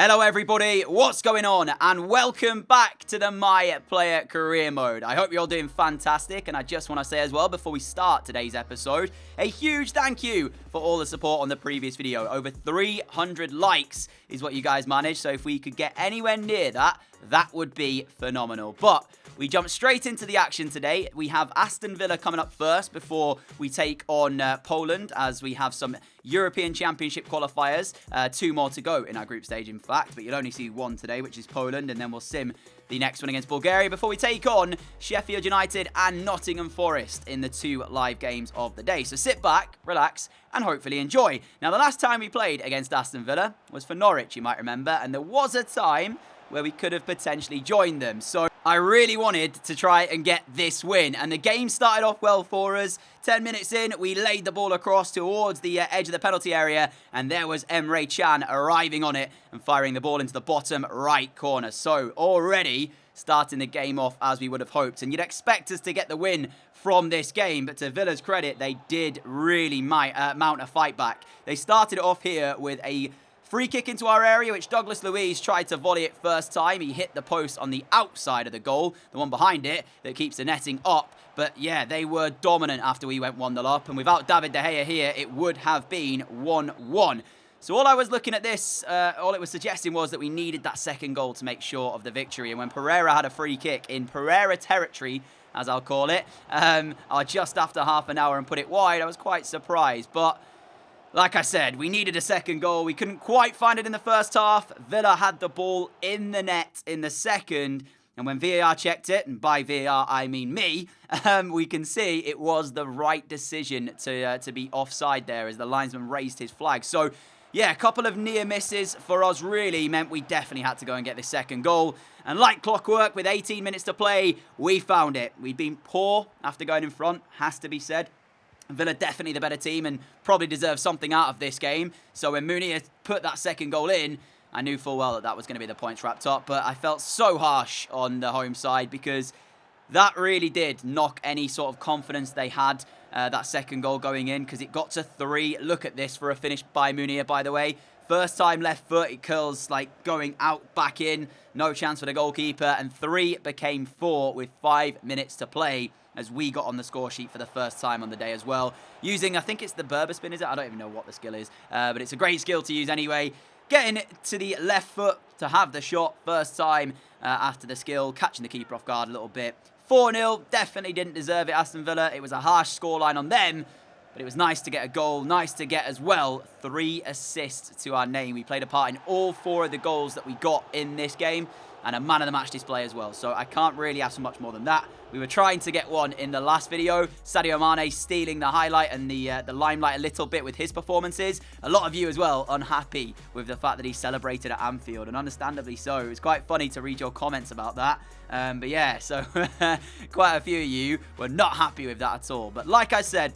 Hello everybody, what's going on? And welcome back to the My Player Career Mode. I hope you're all doing fantastic, and I just want to say as well, before we start today's episode, a huge thank you for all the support on the previous video. Over 300 likes is what you guys managed, so if we could get anywhere near that, that would be phenomenal. But we jump straight into the action today. We have Aston Villa coming up first before we take on Poland, as we have some European Championship qualifiers. 2 more to go in our group stage, in fact, but you'll only see one today, which is Poland, and then we'll sim the next one against Bulgaria before we take on Sheffield United and Nottingham Forest in the 2 live games of the day. So sit back, relax, and hopefully enjoy. Now, the last time we played against Aston Villa was for Norwich, you might remember, and there was a time where we could have potentially joined them. So I really wanted to try and get this win, and the game started off well for us. 10 minutes in, we laid the ball across towards the edge of the penalty area, and there was Emre Can arriving on it and firing the ball into the bottom right corner. So already starting the game off as we would have hoped, and you'd expect us to get the win from this game, but to Villa's credit, they did really mount a fight back. They started it off here with a free kick into our area, which Douglas Luiz tried to volley it first time. He hit the post on the outside of the goal, the one behind it, that keeps the netting up. But yeah, they were dominant after we went 1-0 up, and without David De Gea here, it would have been 1-1. So all I was looking at this, all it was suggesting was that we needed that second goal to make sure of the victory. And when Pereira had a free kick in Pereira territory, as I'll call it, just after half an hour and put it wide, I was quite surprised. But like I said, we needed a second goal. We couldn't quite find it in the first half. Villa had the ball in the net in the second. And when VAR checked it, and by VAR I mean me, we can see it was the right decision to be offside there as the linesman raised his flag. So, yeah, a couple of near misses for us really meant we definitely had to go and get this second goal. And like clockwork, with 18 minutes to play, we found it. We'd been poor after going in front, has to be said. Villa definitely the better team and probably deserve something out of this game. So when Munir put that second goal in, I knew full well that that was going to be the points wrapped up. But I felt so harsh on the home side because that really did knock any sort of confidence they had, that second goal going in, because it got to 3. Look at this for a finish by Munir, by the way. First time left foot, it curls like going out, back in. No chance for the goalkeeper. And 3 became 4 with 5 minutes to play, as we got on the score sheet for the first time on the day as well. Using, I think it's the Berber spin, is it? I don't even know what the skill is. But it's a great skill to use anyway. Getting it to the left foot to have the shot first time after the skill. Catching the keeper off guard a little bit. 4-0, definitely didn't deserve it, Aston Villa. It was a harsh scoreline on them. But it was nice to get a goal. Nice to get as well 3 assists to our name. We played a part in all 4 of the goals that we got in this game. And a man of the match display as well. So I can't really ask for much more than that. We were trying to get one in the last video. Sadio Mane stealing the highlight and the limelight a little bit with his performances. A lot of you as well unhappy with the fact that he celebrated at Anfield, and understandably so. It was quite funny to read your comments about that. But yeah, so quite a few of you were not happy with that at all. But like I said,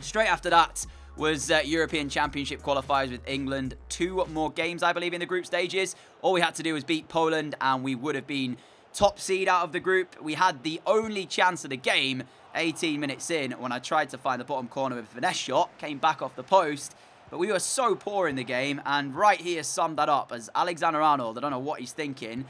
straight after that was European Championship qualifiers with England. 2 more games, I believe, in the group stages. All we had to do was beat Poland, and we would have been top seed out of the group. We had the only chance of the game 18 minutes in when I tried to find the bottom corner with a finesse shot. Came back off the post, but we were so poor in the game, and right here summed that up as Alexander-Arnold, I don't know what he's thinking,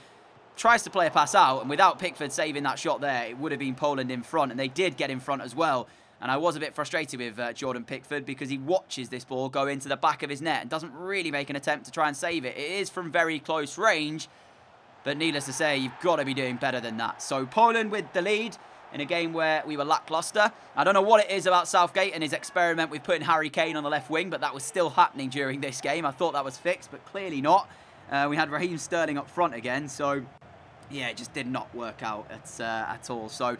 tries to play a pass out, and without Pickford saving that shot there, it would have been Poland in front, and they did get in front as well. And I was a bit frustrated with Jordan Pickford because he watches this ball go into the back of his net and doesn't really make an attempt to try and save it. It is from very close range, but needless to say, you've got to be doing better than that. So Poland with the lead in a game where we were lackluster. I don't know what it is about Southgate and his experiment with putting Harry Kane on the left wing, but that was still happening during this game. I thought that was fixed, but clearly not. We had Raheem Sterling up front again, so yeah, it just did not work out at all. So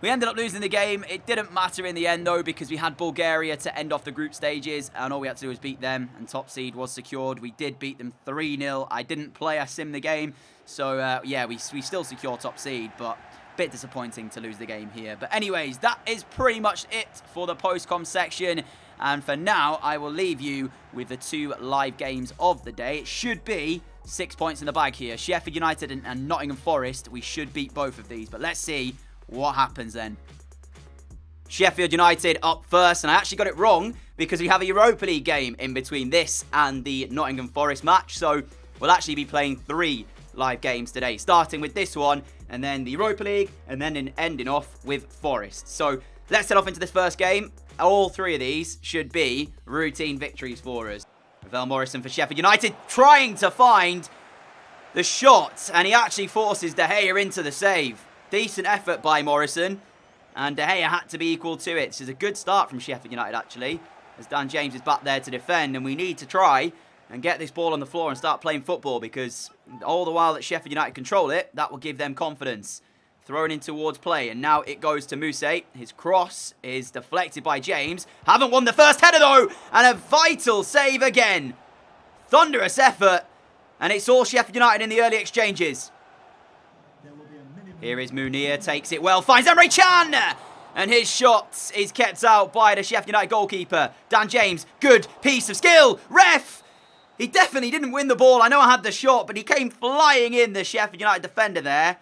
we ended up losing the game. It didn't matter in the end, though, because we had Bulgaria to end off the group stages, and all we had to do was beat them, and top seed was secured. We did beat them 3-0. I didn't play, I simmed the game. So, yeah, we still secure top seed, but a bit disappointing to lose the game here. But anyways, that is pretty much it for the post-com section. And for now, I will leave you with the 2 live games of the day. It should be 6 points in the bag here. Sheffield United and Nottingham Forest, we should beat both of these, but let's see what happens then. Sheffield United up first, and I actually got it wrong because we have a Europa League game in between this and the Nottingham Forest match. So we'll actually be playing 3 live games today, starting with this one, and then the Europa League, and then ending off with Forest. So let's head off into this first game. All 3 of these should be routine victories for us. Ravel Morrison for Sheffield United, trying to find the shot, and he actually forces De Gea into the save. Decent effort by Morrison, and De Gea had to be equal to it. This is a good start from Sheffield United, actually, as Dan James is back there to defend, and we need to try and get this ball on the floor and start playing football, because all the while that Sheffield United control it, that will give them confidence. Thrown in towards play, and now it goes to Mousse. His cross is deflected by James. Haven't won the first header, though, and a vital save again. Thunderous effort, and it's all Sheffield United in the early exchanges. Here is Munir, takes it well, finds Emre Can, and his shot is kept out by the Sheffield United goalkeeper. Dan James, good piece of skill. Ref! He definitely didn't win the ball. I know I had the shot, but he came flying in, the Sheffield United defender there.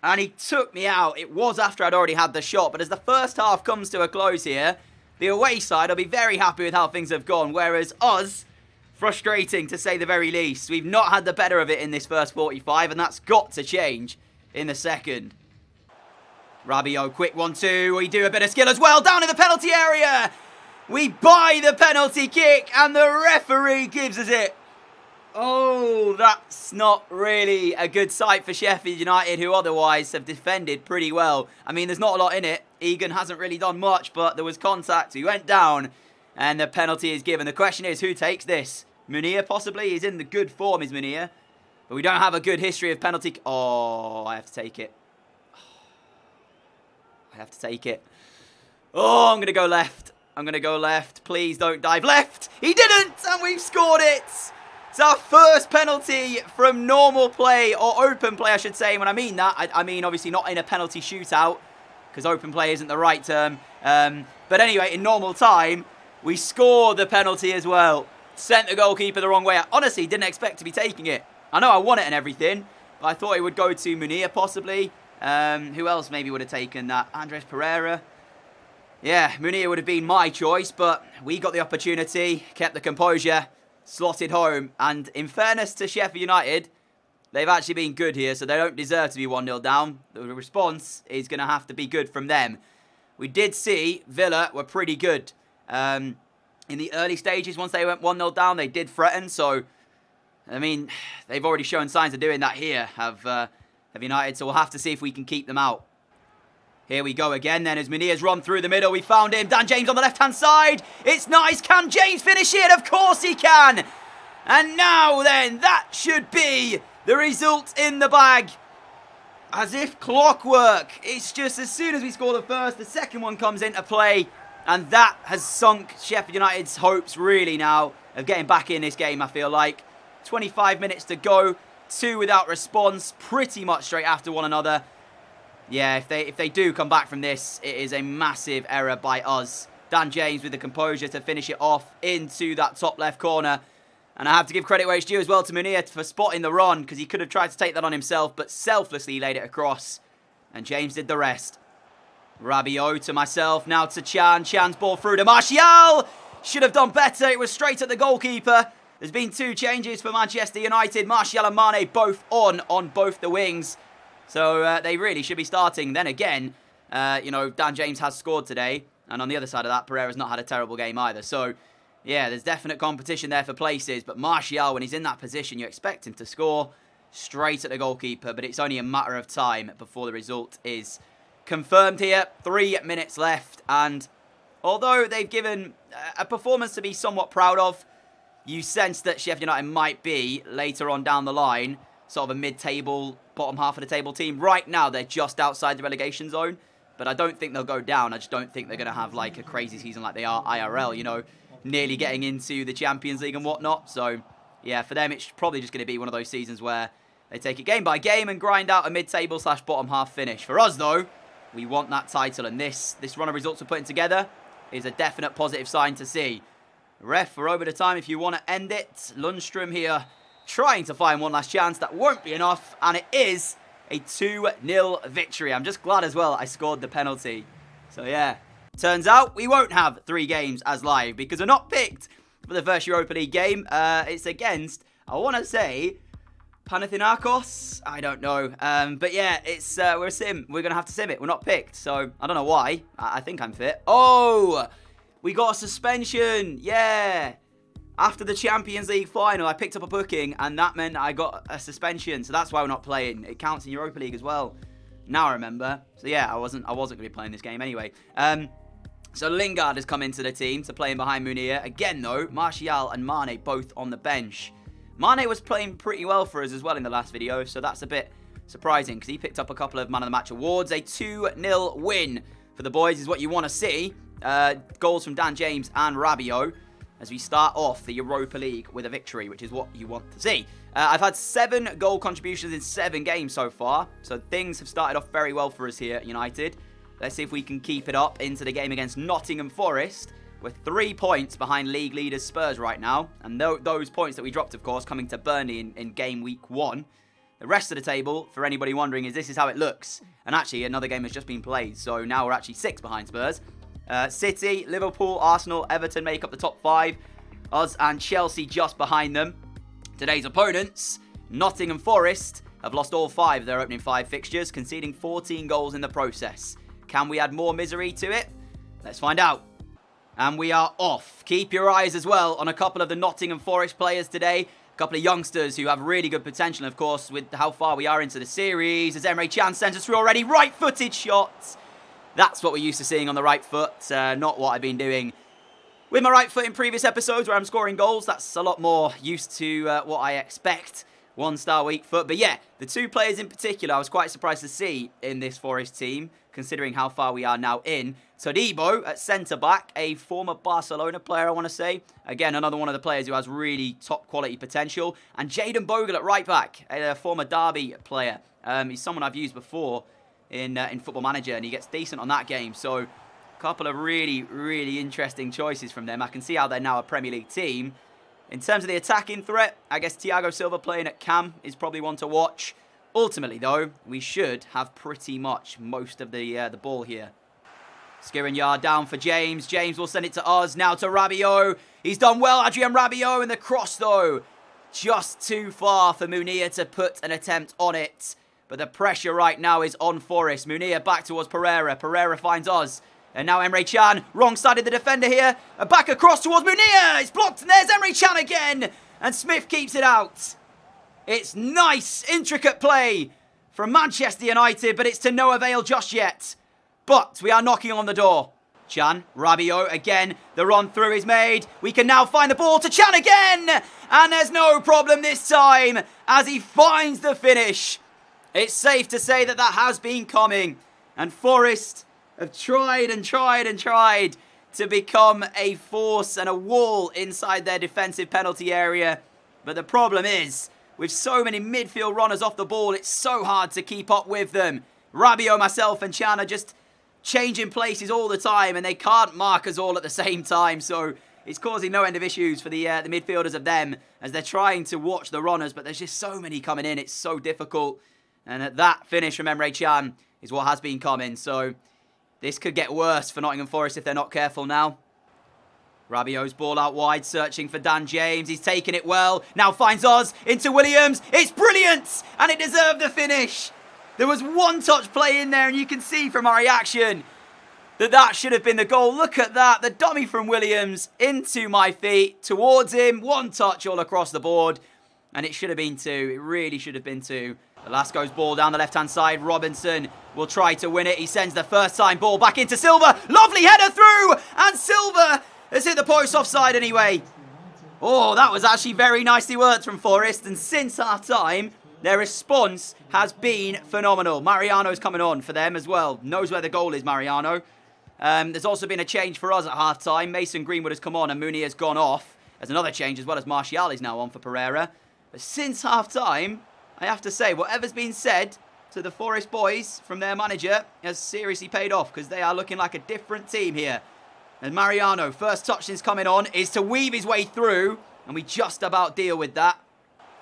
And he took me out. It was after I'd already had the shot. But as the first half comes to a close here, the away side will be very happy with how things have gone. Whereas us, frustrating to say the very least. We've not had the better of it in this first 45. And that's got to change in the second. Rabiot, quick 1-2. We do a bit of skill as well. Down in the penalty area. We buy the penalty kick. And the referee gives us it. Oh, that's not really a good sight for Sheffield United, who otherwise have defended pretty well. I mean, there's not a lot in it. Egan hasn't really done much, but there was contact. He went down, and the penalty is given. The question is, who takes this? Munir, possibly? He's in the good form, is Munir. But we don't have a good history of penalty. Oh, I have to take it. I have to take it. Oh, I'm going to go left. I'm going to go left. Please don't dive left. He didn't, and we've scored it. It's our first penalty from normal play, or open play, I should say. When I mean that, I mean obviously not in a penalty shootout, because open play isn't the right term. But anyway, in normal time, we scored the penalty as well. Sent the goalkeeper the wrong way. I honestly didn't expect to be taking it. I know I won it and everything, but I thought it would go to Munir possibly. Who else maybe would have taken that? Andres Pereira. Yeah, Munir would have been my choice, but we got the opportunity, kept the composure, slotted home, and in fairness to Sheffield United, they've actually been good here, so they don't deserve to be 1-0 down. The response is going to have to be good from them. We did see Villa were pretty good. In the early stages, once they went 1-0 down, they did threaten, so, I mean, they've already shown signs of doing that here, have United, so we'll have to see if we can keep them out. Here we go again then as Munir's run through the middle. We found him. Dan James on the left-hand side. It's nice. Can James finish it? Of course he can. And now then, that should be the result in the bag. As if clockwork. It's just as soon as we score the first, the second one comes into play. And that has sunk Sheffield United's hopes really now of getting back in this game, I feel like. 25 minutes to go. 2 without response. Pretty much straight after one another. Yeah, if they do come back from this, it is a massive error by us. Dan James with the composure to finish it off into that top left corner. And I have to give credit where it's due as well to Munir for spotting the run, because he could have tried to take that on himself, but selflessly laid it across. And James did the rest. Rabiot to myself, now to Can. Chan's ball through to Martial. Should have done better. It was straight at the goalkeeper. There's been 2 changes for Manchester United. Martial and Mane both on both the wings. So they really should be starting. Then again, Dan James has scored today. And on the other side of that, Pereira's not had a terrible game either. So, yeah, there's definite competition there for places. But Martial, when he's in that position, you expect him to score straight at the goalkeeper. But it's only a matter of time before the result is confirmed here. 3 minutes left. And although they've given a performance to be somewhat proud of, you sense that Sheffield United might be, later on down the line, sort of a mid-table, bottom half of the table team. Right now, they're just outside the relegation zone. But I don't think they'll go down. I just don't think they're going to have like a crazy season like they are IRL, nearly getting into the Champions League and whatnot. So, yeah, for them, it's probably just going to be one of those seasons where they take it game by game and grind out a mid-table / bottom half finish. For us, though, we want that title. And this run of results we're putting together is a definite positive sign to see. Ref, we're over the time if you want to end it. Lundstrom here trying to find one last chance. That won't be enough. And it is a 2-0 victory. I'm just glad as well I scored the penalty. So, yeah. Turns out we won't have 3 games as live because we're not picked for the first Europa League game. It's against, I want to say, Panathinaikos? I don't know. But yeah, it's we're a sim. We're going to have to sim it. We're not picked, so I don't know why. I think I'm fit. Oh, we got a suspension. Yeah. After the Champions League final, I picked up a booking, and that meant I got a suspension. So that's why we're not playing. It counts in Europa League as well. Now I remember. So yeah, I wasn't going to be playing this game anyway. So Lingard has come into the team to play in behind Munir. Again, though, Martial and Mane both on the bench. Mane was playing pretty well for us as well in the last video, so that's a bit surprising because he picked up a couple of Man of the Match awards. A 2-0 win for the boys is what you want to see. Goals from Dan James and Rabiot as we start off the Europa League with a victory, which is what you want to see. I've had 7 goal contributions in 7 games so far, so things have started off very well for us here at United. Let's see if we can keep it up into the game against Nottingham Forest. We're 3 points behind league leaders Spurs right now. And those points that we dropped, of course, coming to Burnley in game week 1. The rest of the table, for anybody wondering, is this is how it looks. And actually, another game has just been played. So now we're actually 6 behind Spurs. City, Liverpool, Arsenal, Everton make up the top 5. Us and Chelsea just behind them. Today's opponents, Nottingham Forest, have lost all 5 of their opening 5 fixtures, conceding 14 goals in the process. Can we add more misery to it? Let's find out. And we are off. Keep your eyes as well on a couple of the Nottingham Forest players today. A couple of youngsters who have really good potential, of course, with how far we are into the series. As Emre Can sends us through already. Right-footed shots. That's what we're used to seeing on the right foot. Not what I've been doing with my right foot in previous episodes where I'm scoring goals. That's a lot more used to what I expect. 1-star weak foot. But yeah, the 2 players in particular I was quite surprised to see in this Forest team, considering how far we are now in. Todibo at centre-back, a former Barcelona player, I want to say. Again, another one of the players who has really top-quality potential. And Jayden Bogle at right-back, a former Derby player. He's someone I've used before in Football Manager, and he gets decent on that game. So, a couple of really, really interesting choices from them. I can see how they're now a Premier League team. In terms of the attacking threat, I guess Thiago Silva playing at cam is probably one to watch. Ultimately, though, we should have pretty much most of the ball here. Skriniar down for James. James will send it to us. Now to Rabiot. He's done well, Adrien Rabiot. And the cross, though, just too far for Munir to put an attempt on it. But the pressure right now is on Forest. Munir back towards Pereira. Pereira finds us. And now Emre Can. Wrong side of the defender here. Back across towards Munir. It's blocked. And there's Emre Can again. And Smith keeps it out. It's nice, intricate play from Manchester United, but it's to no avail just yet. But we are knocking on the door. Can, Rabiot again. The run through is made. We can now find the ball to Can again. And there's no problem this time as he finds the finish. It's safe to say that has been coming. And Forest have tried and tried and tried to become a force and a wall inside their defensive penalty area. But the problem is, with so many midfield runners off the ball, it's so hard to keep up with them. Rabiot, myself, and Can are just changing places all the time, and they can't mark us all at the same time. So it's causing no end of issues for the midfielders of them as they're trying to watch the runners, but there's just so many coming in. It's so difficult. And that finish from Emre Can is what has been coming. So this could get worse for Nottingham Forest if they're not careful now. Rabiot's ball out wide, searching for Dan James. He's taken it well. Now finds us into Williams. It's brilliant! And it deserved the finish. There was one touch play in there, and you can see from our reaction that should have been the goal. Look at that. The dummy from Williams into my feet, towards him. One touch all across the board. And it should have been 2. It really should have been 2. Velasco's ball down the left-hand side. Robinson will try to win it. He sends the first-time ball back into Silva. Lovely header through! And Silva has hit the post offside anyway. Oh, that was actually very nicely worked from Forest. And since half-time, their response has been phenomenal. Mariano's coming on for them as well. Knows where the goal is, Mariano. There's also been a change for us at half-time. Mason Greenwood has come on and Mooney has gone off. There's another change as well as Martial is now on for Pereira. But since half-time, I have to say, whatever's been said to the Forest boys from their manager has seriously paid off because they are looking like a different team here. And Mariano, first touch since coming on, is to weave his way through. And we just about deal with that.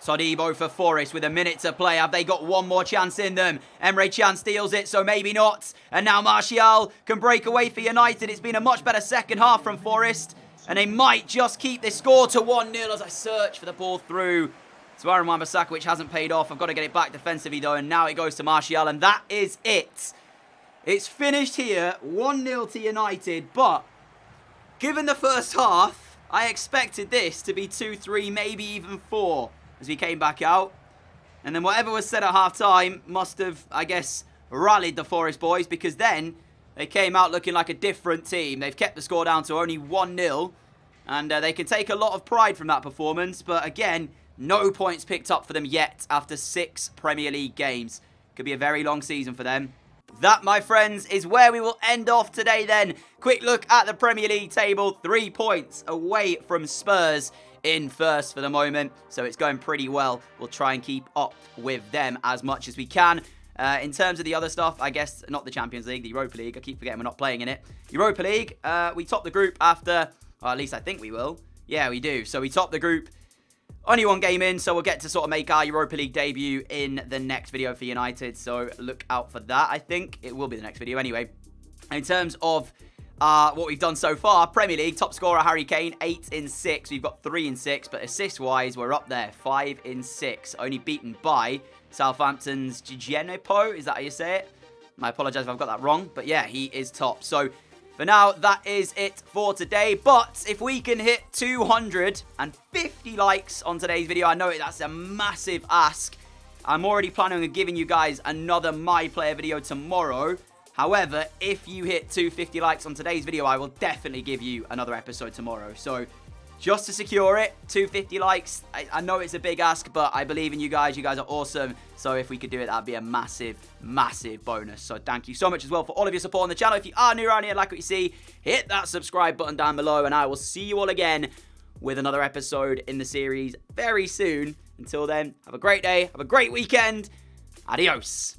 Todibo for Forest with a minute to play. Have they got one more chance in them? Emre Can steals it, so maybe not. And now Martial can break away for United. It's been a much better second half from Forest. And they might just keep this score to 1-0 as I search for the ball through. So Aaron Wan-Bissaka, which hasn't paid off. I've got to get it back defensively, though. And now it goes to Martial. And that is it. It's finished here. 1-0 to United. But given the first half, I expected this to be 2-3, maybe even 4 as we came back out. And then whatever was said at half-time must have, I guess, rallied the Forest boys. Because then they came out looking like a different team. They've kept the score down to only 1-0. And they can take a lot of pride from that performance. But again, no points picked up for them yet after 6 Premier League games. Could be a very long season for them. That, my friends, is where we will end off today then. Quick look at the Premier League table. 3 points away from Spurs in first for the moment. So it's going pretty well. We'll try and keep up with them as much as we can. In terms of the other stuff, I guess not the Champions League, the Europa League. I keep forgetting we're not playing in it. Europa League, we top the group after, or at least I think we will. Yeah, we do. So we top the group. Only 1 game in, so we'll get to sort of make our Europa League debut in the next video for United. So look out for that, I think. It will be the next video anyway. In terms of what we've done so far, Premier League, top scorer Harry Kane, 8 in 6. We've got 3 in 6, but assist-wise, we're up there, 5 in 6. Only beaten by Southampton's Gigenepo. Is that how you say it? I apologise if I've got that wrong, but yeah, he is top. So for now, that is it for today. But if we can hit 250 likes on today's video, I know that's a massive ask. I'm already planning on giving you guys another My Player video tomorrow. However, if you hit 250 likes on today's video, I will definitely give you another episode tomorrow. So just to secure it, 250 likes. I know it's a big ask, but I believe in you guys. You guys are awesome. So if we could do it, that'd be a massive, massive bonus. So thank you so much as well for all of your support on the channel. If you are new around here and like what you see, hit that subscribe button down below. And I will see you all again with another episode in the series very soon. Until then, have a great day. Have a great weekend. Adios.